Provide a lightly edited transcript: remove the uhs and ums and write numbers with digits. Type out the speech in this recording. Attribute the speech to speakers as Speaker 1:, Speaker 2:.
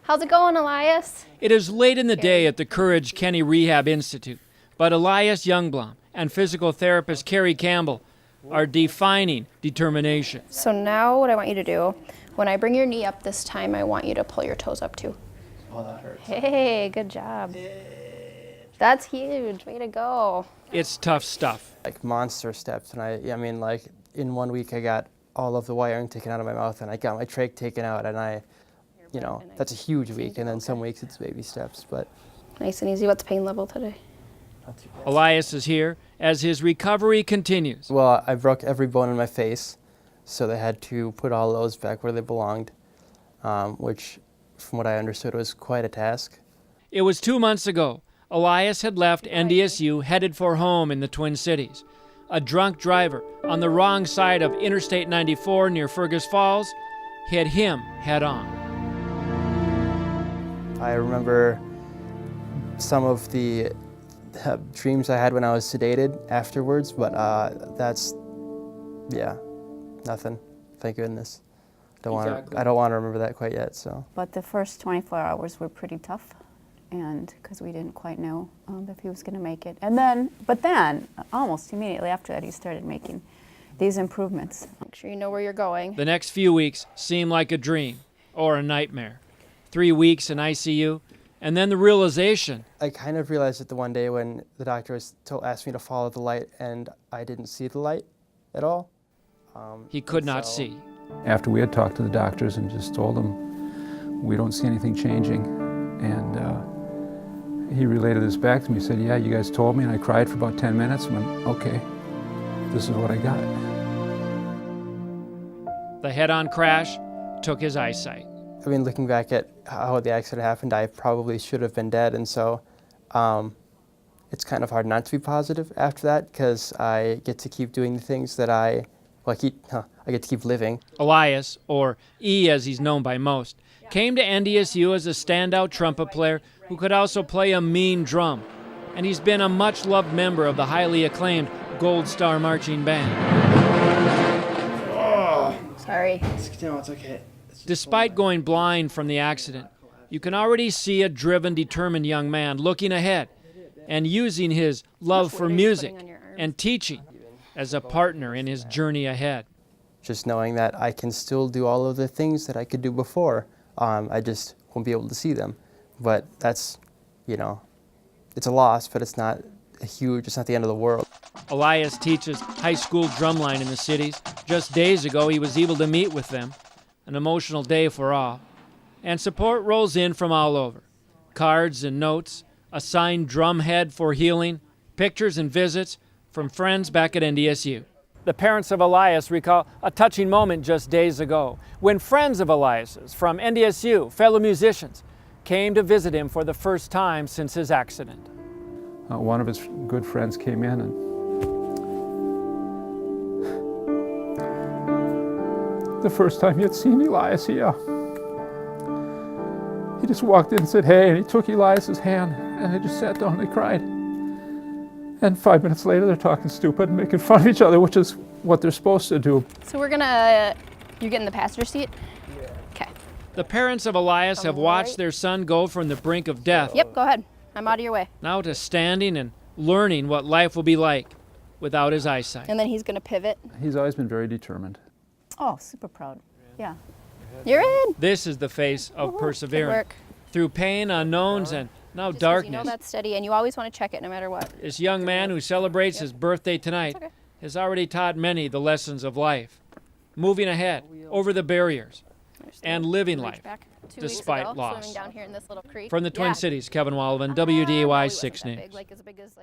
Speaker 1: How's it going, Elias?
Speaker 2: It is late in the day at the Courage Kenny Rehab Institute, but Elias Youngblom and physical therapist Carrie Campbell are defining determination.
Speaker 1: So now what I want you to do, when I bring your knee up this time, I want you to pull your toes up too.
Speaker 3: Oh, that hurts.
Speaker 1: Hey, good job. That's huge. Way to go.
Speaker 2: It's tough stuff.
Speaker 3: Like monster steps, and I mean, like in 1 week I got all of the wiring taken out of my mouth, and I got my trach taken out, and that's a huge week. And then some weeks it's baby steps, but
Speaker 1: Nice and easy. What's pain level today?
Speaker 3: not too bad.
Speaker 2: Elias is here as his recovery continues.
Speaker 3: Well, I broke every bone in my face, so they had to put all those back where they belonged, which, from what I understood, was quite a task.
Speaker 2: It was 2 months ago. Elias had left NDSU headed for home in the Twin Cities. A drunk driver on the wrong side of Interstate 94 near Fergus Falls hit him head on.
Speaker 3: I remember some of the dreams I had when I was sedated afterwards, but nothing. Thank goodness. I don't want to remember that quite yet. So.
Speaker 4: But the first 24 hours were pretty tough, and because we didn't quite know if he was going to make it. But then, almost immediately after that, he started making these improvements.
Speaker 1: Make sure you know where you're going.
Speaker 2: The next few weeks seemed like a dream or a nightmare. 3 weeks in ICU, and then the realization.
Speaker 3: I kind of realized it the one day when the doctor asked me to follow the light, and I didn't see the light at all.
Speaker 2: He could not see.
Speaker 5: After we had talked to the doctors and just told them we don't see anything changing, and he related this back to me. He said, "Yeah, you guys told me," and I cried for about 10 minutes and went, "Okay, this is what I got."
Speaker 2: The head-on crash took his eyesight.
Speaker 3: I mean, looking back at how the accident happened, I probably should have been dead, and so it's kind of hard not to be positive after that, because I get to keep doing the things that I get to keep living.
Speaker 2: Elias, or E as he's known by most, came to NDSU as a standout trumpet player who could also play a mean drum. And he's been a much-loved member of the highly acclaimed Gold Star Marching Band.
Speaker 1: Sorry.
Speaker 3: No, it's okay.
Speaker 2: Despite going blind from the accident, you can already see a driven, determined young man looking ahead and using his love for music and teaching as a partner in his journey ahead.
Speaker 3: Just knowing that I can still do all of the things that I could do before, I just won't be able to see them. But that's, it's a loss, but it's not it's not the end of the world.
Speaker 2: Elias teaches high school drumline in the cities. Just days ago, he was able to meet with them. An emotional day for all. And support rolls in from all over. Cards and notes, a signed drum head for healing, pictures and visits from friends back at NDSU. The parents of Elias recall a touching moment just days ago when friends of Elias's from NDSU, fellow musicians, came to visit him for the first time since his accident.
Speaker 5: One of his good friends came in, and the first time he had seen Elias, he just walked in and said, "Hey," and he took Elias's hand, and they just sat down and they cried. And 5 minutes later, they're talking stupid and making fun of each other, which is what they're supposed to do.
Speaker 1: So you get in the passenger seat? Yeah. Okay.
Speaker 2: The parents of Elias have watched their son go from the brink of death.
Speaker 1: Yep, go ahead. I'm out of your way.
Speaker 2: Now to standing and learning what life will be like without his eyesight.
Speaker 1: And then he's going to pivot.
Speaker 5: He's always been very determined.
Speaker 4: Oh, super proud. Yeah.
Speaker 1: You're in.
Speaker 2: This is the face of
Speaker 1: Good
Speaker 2: perseverance.
Speaker 1: work.
Speaker 2: Through pain, unknowns, and now
Speaker 1: Just 'cause
Speaker 2: darkness.
Speaker 1: You know that's steady, and you always want to check it no matter what.
Speaker 2: This young man who celebrates his birthday tonight
Speaker 1: okay.
Speaker 2: has already taught many the lessons of life. Moving ahead, over the barriers, and living life,
Speaker 1: Back 2
Speaker 2: despite
Speaker 1: weeks ago,
Speaker 2: loss.
Speaker 1: Swimming down here in this little creek.
Speaker 2: From the Twin
Speaker 1: Yeah.
Speaker 2: Cities, Kevin Walvin,
Speaker 1: Probably
Speaker 2: WDAY
Speaker 1: wasn't
Speaker 2: 6
Speaker 1: that
Speaker 2: News.
Speaker 1: big, like as big as